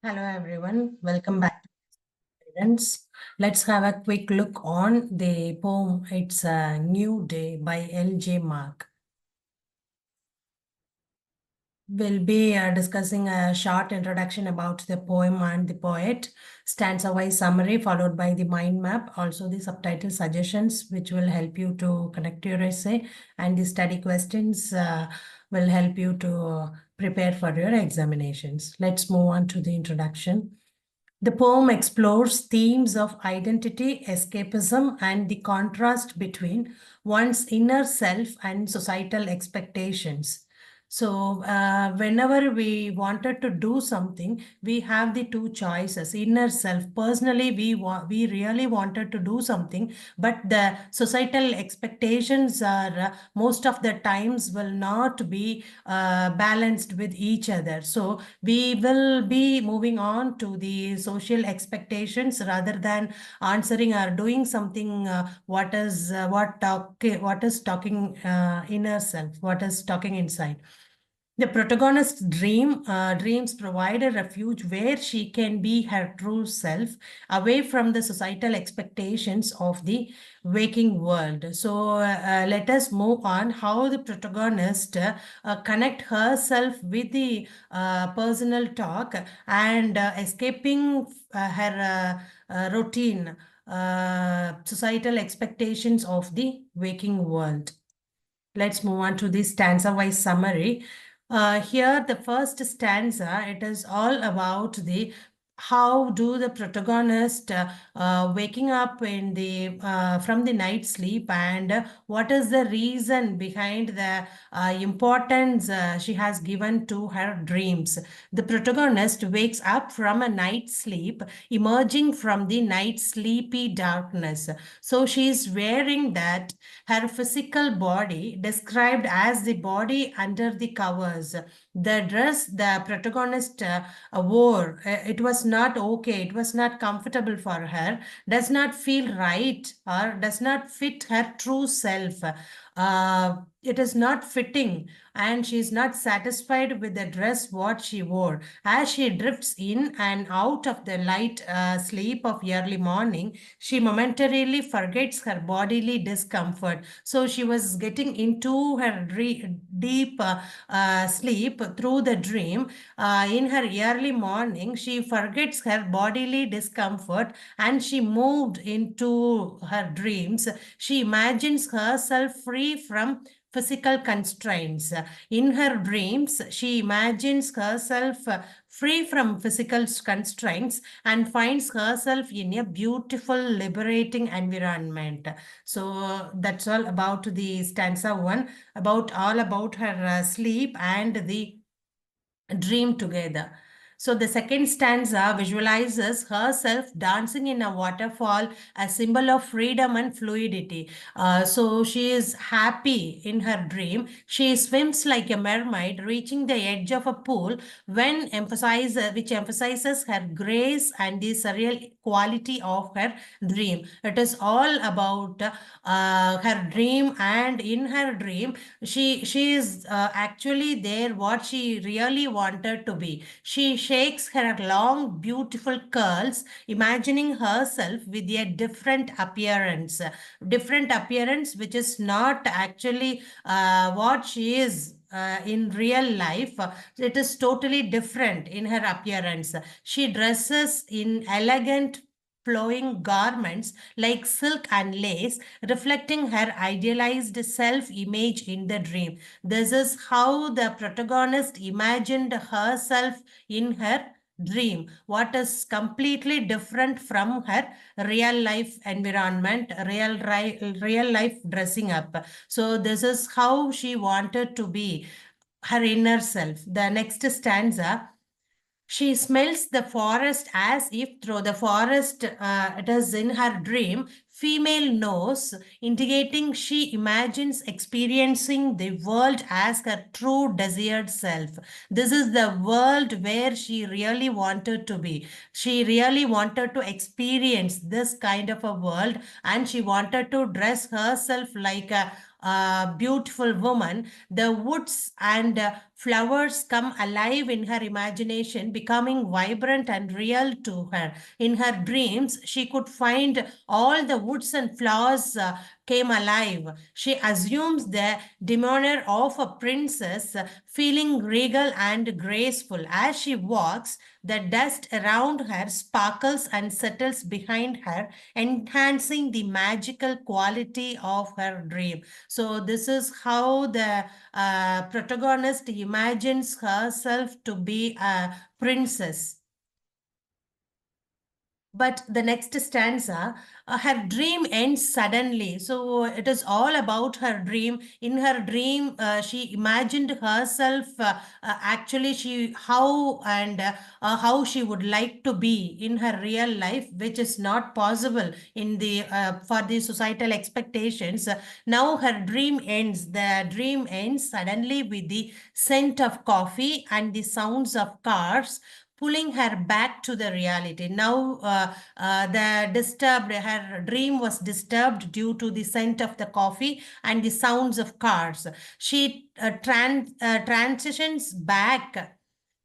Hello everyone, welcome back to Guidance. Let's have a quick look on the poem It's a New Day by L.J. Mark. We'll be discussing a short introduction about the poem and the poet, stanza-wise summary followed by the mind map, also the subtitle suggestions which will help you to connect your essay, and the study questions will help you to prepare for your examinations. Let's move on to the introduction. The poem explores themes of identity, escapism, and the contrast between one's inner self and societal expectations. So, whenever we wanted to do something, we have the two choices. Inner self. Personally, we really wanted to do something, but the societal expectations are most of the times will not be balanced with each other. So we will be moving on to the social expectations rather than answering or doing something what is talking inner self, what is talking inside. The protagonist's dreams provide a refuge where she can be her true self, away from the societal expectations of the waking world. So let us move on how the protagonist connect herself with the personal talk and escaping her routine, societal expectations of the waking world. Let's move on to the stanza-wise summary. Here, the first stanza, it is all about the how do the protagonist waking up in the from the night sleep, and what is the reason behind the importance she has given to her dreams. The protagonist wakes up from a night sleep, emerging from the night sleepy darkness. So she is wearing that her physical body described as the body under the covers. The dress the protagonist wore, it was not okay, it was not comfortable for her, does not feel right or does not fit her true self. It is not fitting, and she is not satisfied with the dress what she wore. As she drifts in and out of the light sleep of early morning, she momentarily forgets her bodily discomfort. So she was getting into her deep sleep through the dream. In her early morning, she forgets her bodily discomfort and she moved into her dreams. She imagines herself free from physical constraints. In her dreams, she imagines herself free from physical constraints and finds herself in a beautiful, liberating environment. So that's all about the stanza one, about all about her sleep and the dream together. So the second stanza visualizes herself dancing in a waterfall, a symbol of freedom and fluidity. So she is happy in her dream. She swims like a mermaid, reaching the edge of a pool which emphasizes her grace and the surreal quality of her dream. It is all about her dream, and in her dream, she is actually there what she really wanted to be. She shakes her long, beautiful curls, imagining herself with a different appearance, which is not actually what she is in real life. It is totally different in her appearance. She dresses in elegant flowing garments like silk and lace, reflecting her idealized self image in the dream. This is how the protagonist imagined herself in her dream, what is completely different from her real life environment, real life dressing up. So, this is how she wanted to be, her inner self. The next stanza, she smells the forest as if through the forest it is in her dream. Female nose, indicating she imagines experiencing the world as her true desired self. This is the world where she really wanted to be. She really wanted to experience this kind of a world, and she wanted to dress herself like a beautiful woman. The woods and Flowers come alive in her imagination, becoming vibrant and real to her. In her dreams, she could find all the woods and flowers came alive. She assumes the demeanor of a princess, feeling regal and graceful. As she walks, the dust around her sparkles and settles behind her, enhancing the magical quality of her dream. So this is how the protagonist imagines herself to be a princess. But the next stanza, her dream ends suddenly. So it is all about her dream. In her dream, she imagined herself actually how she would like to be in her real life, which is not possible in the for the societal expectations. Now her dream ends. The dream ends suddenly with the scent of coffee and the sounds of cars pulling her back to the reality. Now, her dream was disturbed due to the scent of the coffee and the sounds of cars. She transitions back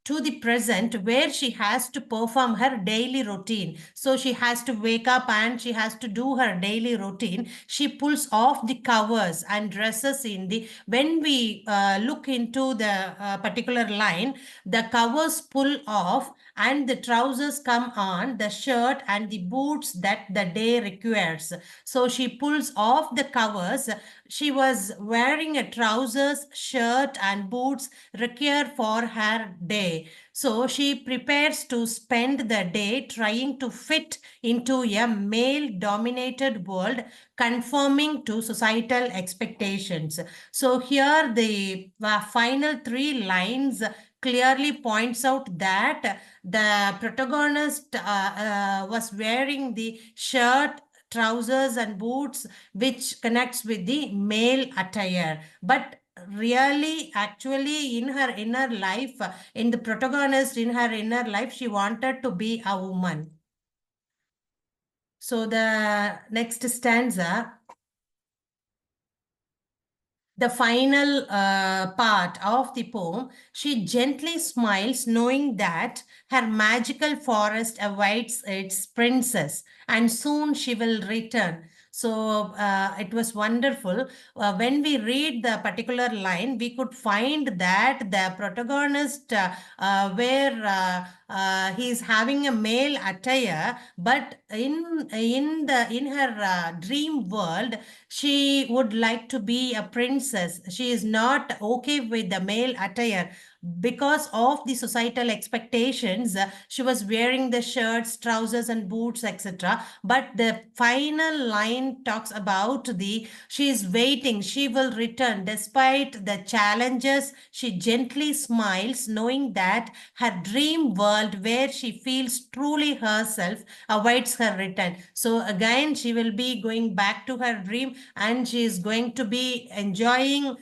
to the present where she has to perform her daily routine. So she has to wake up and she has to do her daily routine. She pulls off the covers and dresses in the, when we look into the particular line, the covers pull off and the trousers come on, the shirt and the boots that the day requires. So she pulls off the covers. She was wearing a trousers, shirt and boots required for her day. So she prepares to spend the day trying to fit into a male-dominated world, conforming to societal expectations. So here the final three lines clearly points out that the protagonist was wearing the shirt, trousers and boots, which connects with the male attire. But really, actually, in her inner life, in the protagonist, in her inner life, she wanted to be a woman. So the next stanza, the final part of the poem, she gently smiles, knowing that her magical forest awaits its princess, and soon she will return. So it was wonderful. When we read the particular line, we could find that the protagonist, where he's having a male attire, but in her dream world, she would like to be a princess. She is not okay with the male attire because of the societal expectations. She was wearing the shirts, trousers and boots, etc. But the final line talks about the she is waiting, she will return despite the challenges. She gently smiles, knowing that her dream world where she feels truly herself awaits her return. So again, she will be going back to her dream and she is going to be enjoying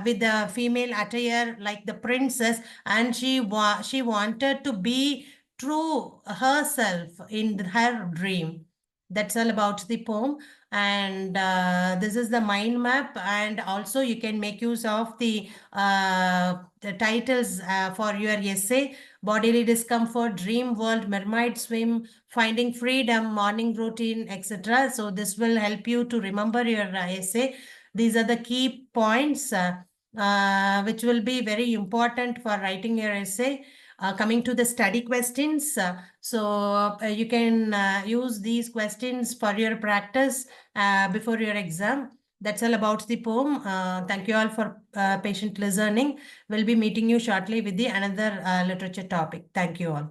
with the female attire like the princess, and she wanted to be true herself in her dream. That's all about the poem. And this is the mind map, and also you can make use of the titles for your essay: bodily discomfort, dream world, mermaid swim, finding freedom, morning routine, etc. So this will help you to remember your essay. These are the key points which will be very important for writing your essay. Coming to the study questions, you can use these questions for your practice before your exam. That's all about the poem. Thank you all for patient listening. We'll be meeting you shortly with the another literature topic. Thank you all.